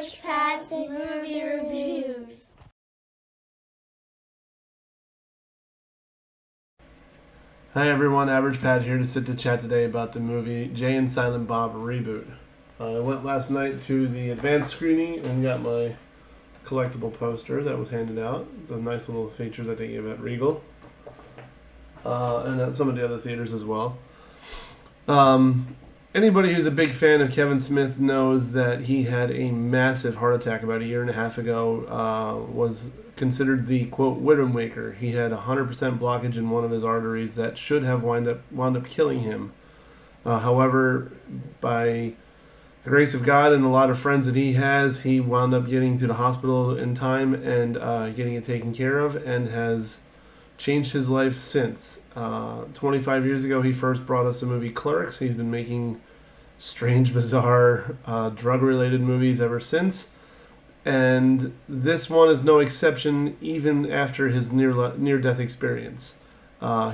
Average Pat's Movie Reviews. Hi everyone, Average Pat here to sit to chat today about the movie Jay and Silent Bob Reboot. I went last night to the advanced screening and got my collectible poster that was handed out. It's a nice little feature that they gave at Regal. And at some of the other theaters as well. Anybody who's a big fan of Kevin Smith knows that he had a massive heart attack about a year and a half ago, was considered the, quote, widowmaker. He had 100% blockage in one of his arteries that should have wound up killing him. However, by the grace of God and a lot of friends that he has, he wound up getting to the hospital in time and getting it taken care of, and has changed his life since. 25 years ago, he first brought us the movie Clerks. He's been making strange, bizarre, drug-related movies ever since. And this one is no exception, even after his near-death experience.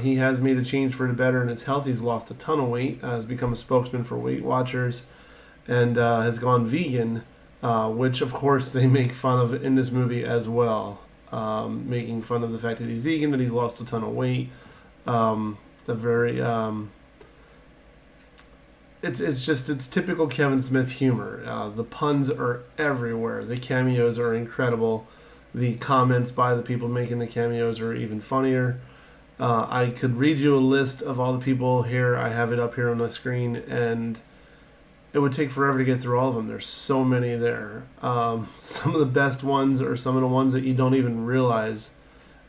He has made a change for the better in his health. He's lost a ton of weight, has become a spokesman for Weight Watchers, and has gone vegan, which, of course, they make fun of in this movie as well. Making fun of the fact that he's vegan, that he's lost a ton of weight. It's typical Kevin Smith humor. The puns are everywhere. The cameos are incredible. The comments by the people making the cameos are even funnier. I could read you a list of all the people here. I have it up here on the screen, and it would take forever to get through all of them. There's so many there. Some of the best ones, or some of the ones that you don't even realize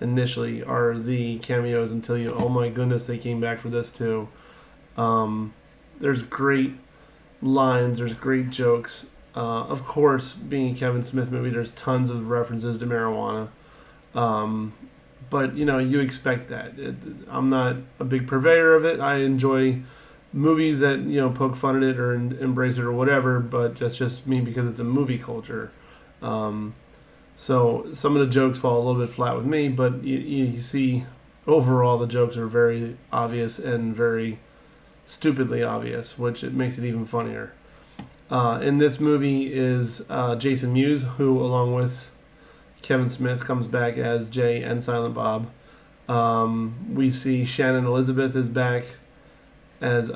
initially, are the cameos until you, oh my goodness, they came back for this too. There's great lines, there's great jokes. Of course, being a Kevin Smith movie, there's tons of references to marijuana. But, you expect that. I'm not a big purveyor of it. I enjoy movies that, poke fun at it or embrace it or whatever, but that's just me because it's a movie culture. So some of the jokes fall a little bit flat with me, but you see overall the jokes are very obvious and very stupidly obvious, which it makes it even funnier. In this movie is Jason Mewes, who, along with Kevin Smith, comes back as Jay and Silent Bob. We see Shannon Elizabeth is back as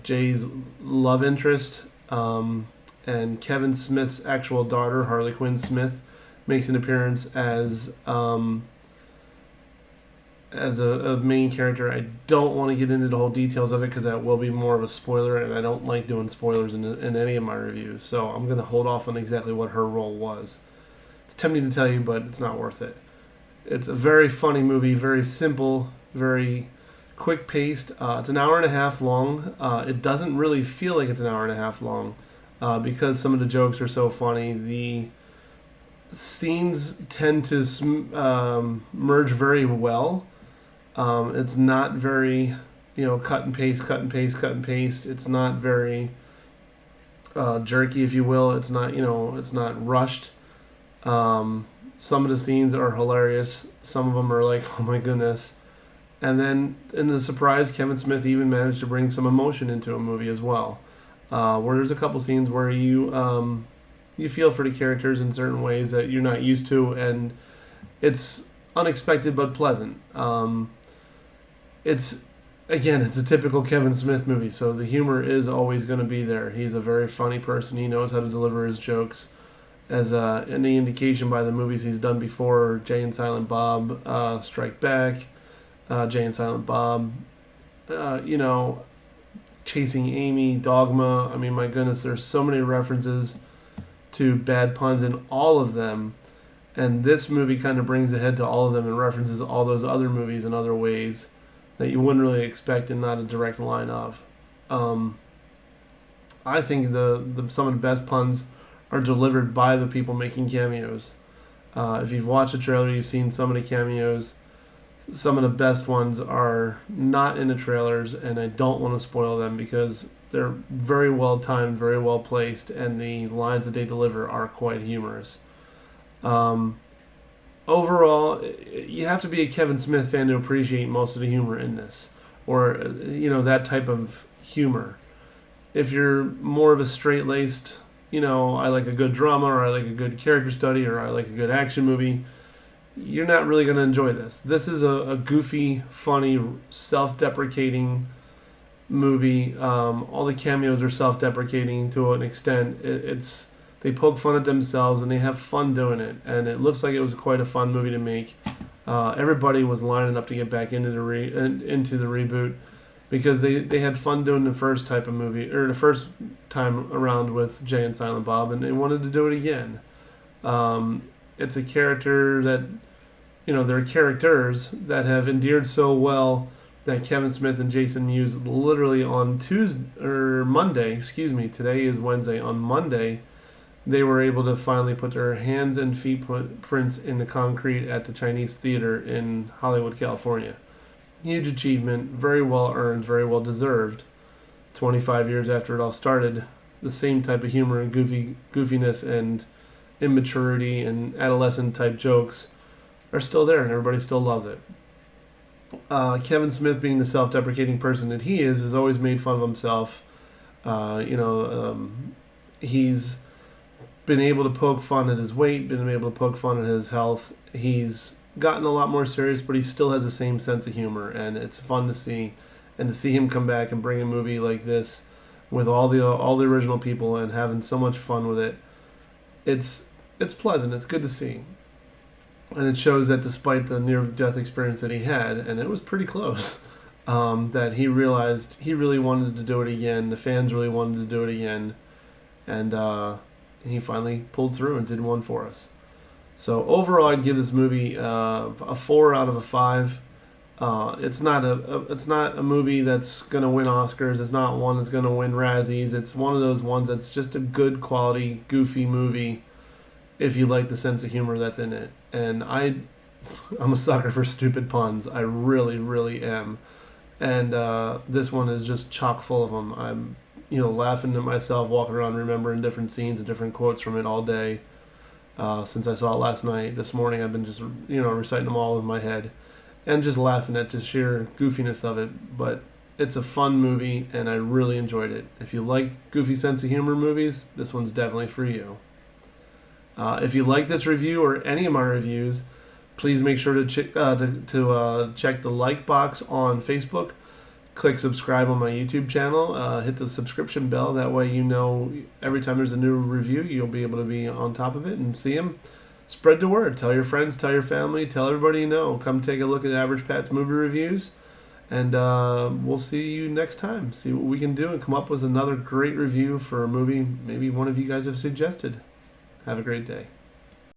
Jay's love interest, and Kevin Smith's actual daughter, Harley Quinn Smith, makes an appearance as a main character. I don't want to get into the whole details of it because that will be more of a spoiler, and I don't like doing spoilers in any of my reviews, so I'm going to hold off on exactly what her role was. It's tempting to tell you, but it's not worth it. It's a very funny movie, very simple, very quick-paced. It's an hour and a half long. It doesn't really feel like it's an hour and a half long because some of the jokes are so funny. The scenes tend to merge very well. It's not very, cut and paste, cut and paste, cut and paste. It's not very jerky, if you will. It's not, it's not rushed. Some of the scenes are hilarious. Some of them are like, oh my goodness. And then, in the surprise, Kevin Smith even managed to bring some emotion into a movie as well. Where there's a couple scenes where you feel for the characters in certain ways that you're not used to, and it's unexpected but pleasant. It's a typical Kevin Smith movie, so the humor is always going to be there. He's a very funny person. He knows how to deliver his jokes. As any indication by the movies he's done before, Jay and Silent Bob, Strike Back, Jay and Silent Bob, Chasing Amy, Dogma. I mean, my goodness, there's so many references to bad puns in all of them, and this movie kind of brings ahead to all of them and references all those other movies in other ways that you wouldn't really expect and not a direct line of. I think some of the best puns are delivered by the people making cameos. If you've watched the trailer, you've seen some of the cameos. Some of the best ones are not in the trailers, and I don't want to spoil them because they're very well timed, very well placed, and the lines that they deliver are quite humorous. Overall, you have to be a Kevin Smith fan to appreciate most of the humor in this, or that type of humor. If you're more of a straight-laced I like a good drama, or I like a good character study, or I like a good action movie, you're not really going to enjoy this. This is a goofy, funny, self-deprecating movie. All the cameos are self-deprecating to an extent. They poke fun at themselves and they have fun doing it, and it looks like it was quite a fun movie to make. Everybody was lining up to get back into the reboot because they had fun doing the first type of movie, or the first time around with Jay and Silent Bob, and they wanted to do it again. It's a character that, they're characters that have endeared so well that Kevin Smith and Jason Mewes literally on Monday, today is Wednesday, on Monday, they were able to finally put their hands and feet prints in the concrete at the Chinese Theater in Hollywood, California. Huge achievement, very well earned, very well deserved. 25 years after it all started, the same type of humor and goofiness and immaturity and adolescent type jokes are still there, and everybody still loves it. Kevin Smith, being the self-deprecating person that he is, has always made fun of himself. He's been able to poke fun at his weight, been able to poke fun at his health. He's gotten a lot more serious, but he still has the same sense of humor, and it's fun to see. And to see him come back and bring a movie like this with all the original people and having so much fun with it, it's pleasant. It's good to see. And it shows that despite the near-death experience that he had, and it was pretty close, that he realized he really wanted to do it again. The fans really wanted to do it again. And he finally pulled through and did one for us. So overall, I'd give this movie a 4 out of a 5. It's not a movie that's gonna win Oscars. It's not one that's gonna win Razzies. It's one of those ones that's just a good quality, goofy movie if you like the sense of humor that's in it. And I'm a sucker for stupid puns. I really, really am. And this one is just chock full of them. I'm laughing to myself, walking around, remembering different scenes and different quotes from it all day. Since I saw it last night, this morning I've been just, reciting them all in my head and just laughing at the sheer goofiness of it. But it's a fun movie, and I really enjoyed it. If you like goofy sense of humor movies, this one's definitely for you. If you like this review or any of my reviews, please make sure to check the like box on Facebook. Click subscribe on my YouTube channel. Hit the subscription bell. That way every time there's a new review, you'll be able to be on top of it and see them. Spread the word. Tell your friends, tell your family, tell everybody you know. Come take a look at Average Pat's movie reviews. And we'll see you next time. See what we can do and come up with another great review for a movie maybe one of you guys have suggested. Have a great day.